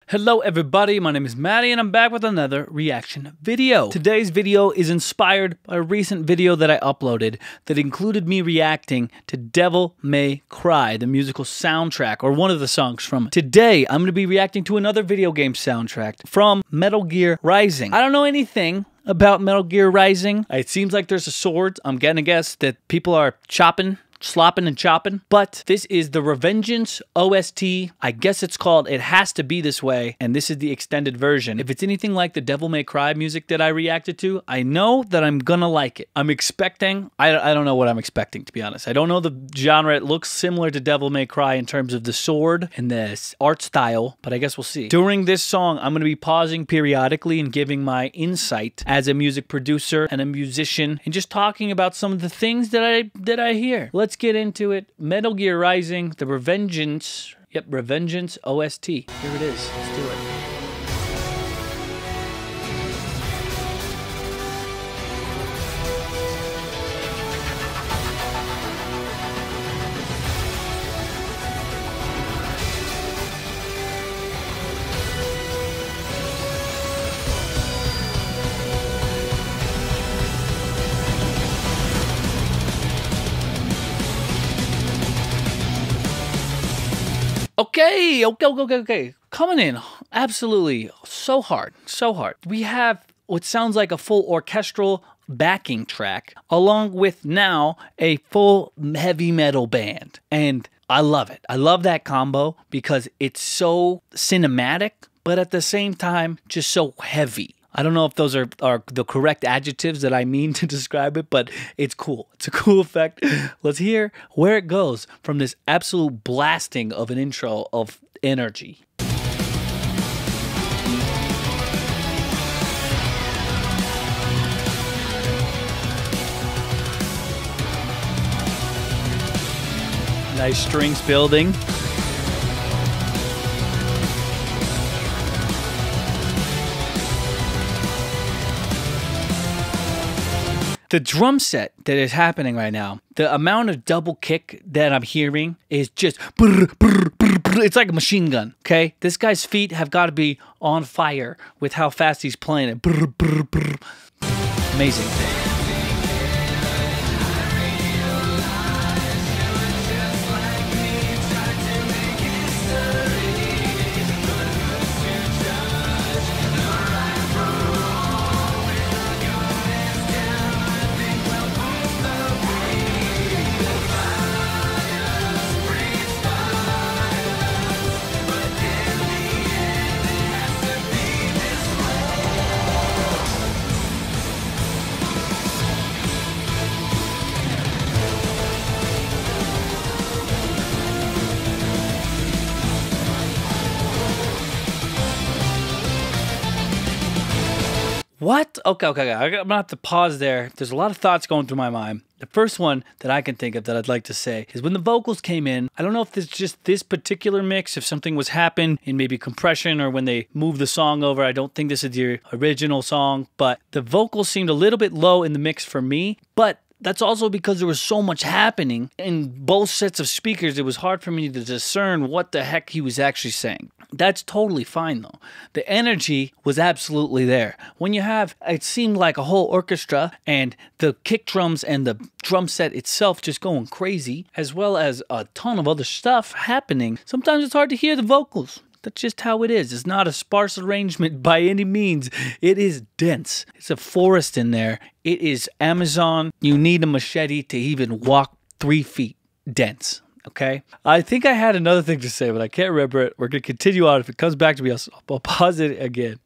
Hello everybody, my name is Mattie and I'm back with another reaction video. Today's video is inspired by a recent video that I uploaded that included me reacting to Devil May Cry, the musical soundtrack, or one of the songs from it. Today, I'm going to be reacting to another video game soundtrack from Metal Gear Rising. I don't know anything about Metal Gear Rising. It seems like there's a sword. I'm gonna guess that people are slopping and chopping, but this is the Revengeance OST. I guess it's called It Has to Be This Way, and this is the extended version. If it's anything like the Devil May Cry music that I reacted to, I know that I'm gonna like it. I'm expecting, I don't know what I'm expecting, to be honest. I don't know the genre. It looks similar to Devil May Cry in terms of the sword and the art style, but I guess we'll see. During this song, I'm gonna be pausing periodically and giving my insight as a music producer and a musician, and just talking about some of the things that I hear. Let's get into it. Metal Gear Rising, the Revengeance. Yep, Revengeance OST. Here it is. Let's do it. Okay. Coming in absolutely so hard. We have what sounds like a full orchestral backing track, along with now a full heavy metal band. And I love it. I love that combo because it's so cinematic, but at the same time, just so heavy. I don't know if those are the correct adjectives that I mean to describe it, but it's cool. It's a cool effect. Let's hear where it goes from this absolute blasting of an intro of energy. Nice strings building. The drum set that is happening right now, the amount of double kick that I'm hearing is just, it's like a machine gun, okay? This guy's feet have got to be on fire with how fast he's playing it. Amazing thing. What? Okay. I'm gonna have to pause there. There's a lot of thoughts going through my mind. The first one that I can think of that I'd like to say is when the vocals came in, I don't know if it's just this particular mix, if something was happened in maybe compression or when they moved the song over. I don't think this is the original song, but the vocals seemed a little bit low in the mix for me, but that's also because there was so much happening in both sets of speakers. It was hard for me to discern what the heck he was actually saying. That's totally fine though. The energy was absolutely there. When you have, it seemed like a whole orchestra and the kick drums and the drum set itself just going crazy, as well as a ton of other stuff happening. Sometimes it's hard to hear the vocals. That's just how it is. It's not a sparse arrangement by any means. It is dense. It's a forest in there. It is Amazon. You need a machete to even walk 3 feet. Dense. Okay? I think I had another thing to say, but I can't remember it. We're going to continue on. If it comes back to me, I'll pause it again.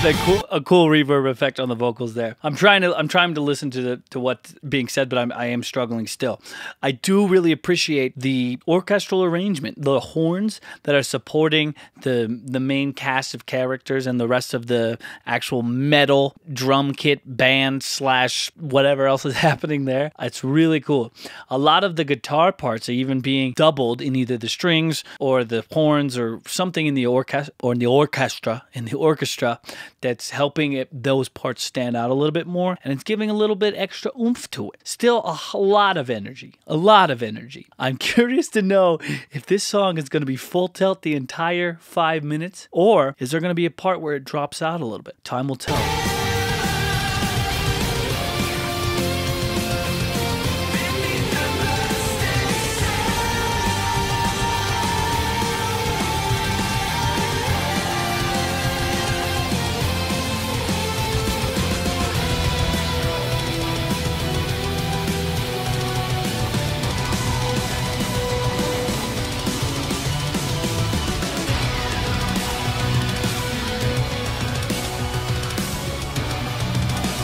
A cool reverb effect on the vocals there. I'm trying to listen to what's being said, but I am struggling still. I do really appreciate the orchestral arrangement, the horns that are supporting the main cast of characters and the rest of the actual metal drum kit band / whatever else is happening there. It's really cool. A lot of the guitar parts are even being doubled in either the strings or the horns or something in the orchestra that's helping those parts stand out a little bit more, and it's giving a little bit extra oomph to it. Still a lot of energy. I'm curious to know if this song is going to be full tilt the entire 5 minutes, or is there going to be a part where it drops out a little bit? Time will tell.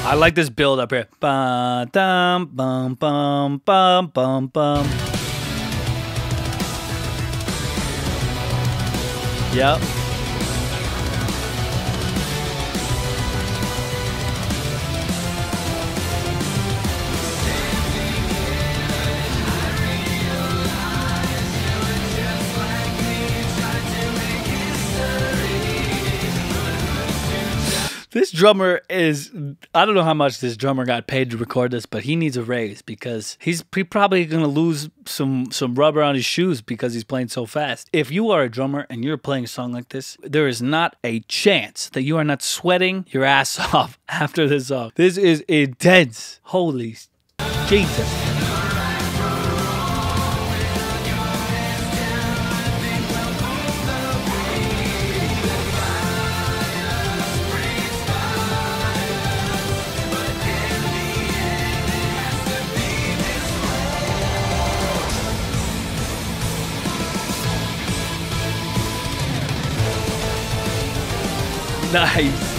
I like this build up here. Ba dum bum bum bum bum bum. Yep. This drummer is, I don't know how much this drummer got paid to record this, but he needs a raise because he's probably going to lose some rubber on his shoes because he's playing so fast. If you are a drummer and you're playing a song like this, there is not a chance that you are not sweating your ass off after this song. This is intense. Holy Jesus. Nice.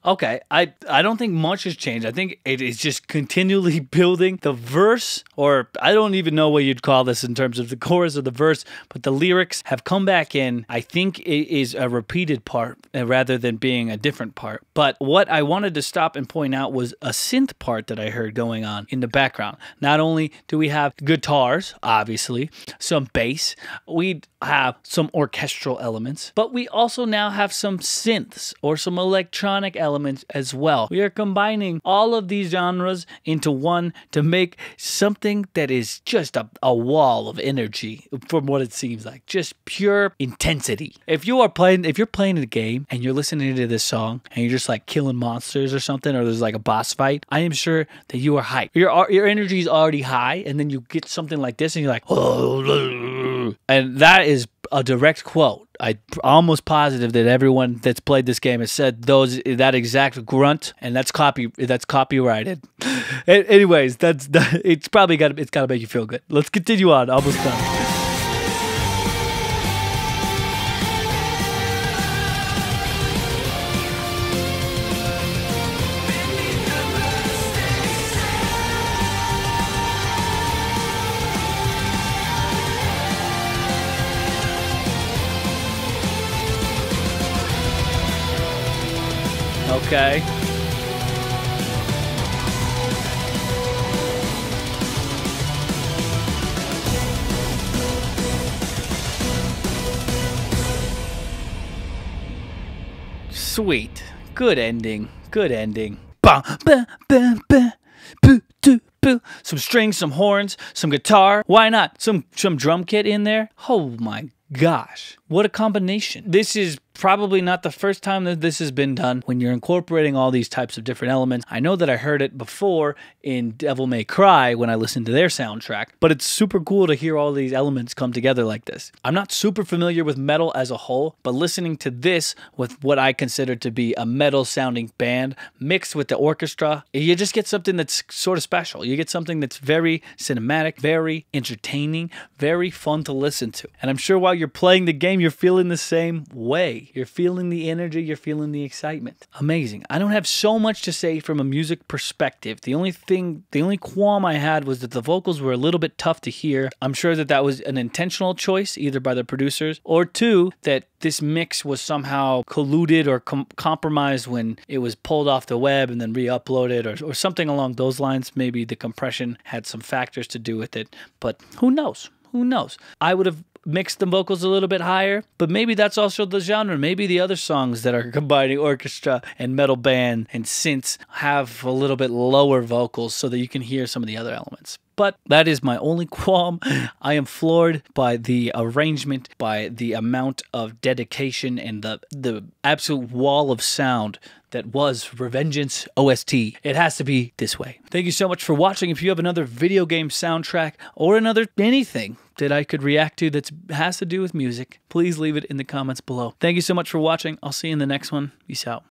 Okay, I don't think much has changed. I think it is just continually building. The verse, or I don't even know what you'd call this in terms of the chorus or the verse, but the lyrics have come back in. I think it is a repeated part rather than being a different part. But what I wanted to stop and point out was a synth part that I heard going on in the background. Not only do we have guitars, obviously, some bass, we have some orchestral elements, but we also now have some synths or some electronic elements as well. We are combining all of these genres into one to make something that is just a wall of energy from what it seems like. Just pure intensity. If you're playing a game and you're listening to this song and you're just like killing monsters or something, or there's like a boss fight, I am sure that you are hyped. Your energy is already high, and then you get something like this and you're like, oh, and that is a direct quote. I'm almost positive that everyone that's played this game has said that exact grunt, and that's copyrighted. Anyways, it's gotta make you feel good. Let's continue on. Almost done. Okay. Sweet. Good ending. Good ending. Ba, ba, ba, ba, boo, doo, boo. Some strings, some horns, some guitar. Why not? Some drum kit in there. Oh my gosh, what a combination. This is probably not the first time that this has been done when you're incorporating all these types of different elements. I know that I heard it before in Devil May Cry when I listened to their soundtrack, but it's super cool to hear all these elements come together like this. I'm not super familiar with metal as a whole, but listening to this with what I consider to be a metal sounding band mixed with the orchestra, you just get something that's sort of special. You get something that's very cinematic, very entertaining, very fun to listen to. And I'm sure while you're playing the game, you're feeling the same way. You're feeling the energy, you're feeling the excitement. Amazing. I don't have so much to say from a music perspective. The only qualm I had was that the vocals were a little bit tough to hear. I'm sure that that was an intentional choice, either by the producers, or two, that this mix was somehow colluded or compromised when it was pulled off the web and then re-uploaded or something along those lines. Maybe the compression had some factors to do with it, but who knows? Who knows? I would have mixed the vocals a little bit higher, but maybe that's also the genre. Maybe the other songs that are combining orchestra and metal band and synths have a little bit lower vocals so that you can hear some of the other elements. But that is my only qualm. I am floored by the arrangement, by the amount of dedication and the absolute wall of sound that was Revengeance OST. It has to be this way. Thank you so much for watching. If you have another video game soundtrack or another anything that I could react to that has to do with music, please leave it in the comments below. Thank you so much for watching. I'll see you in the next one. Peace out.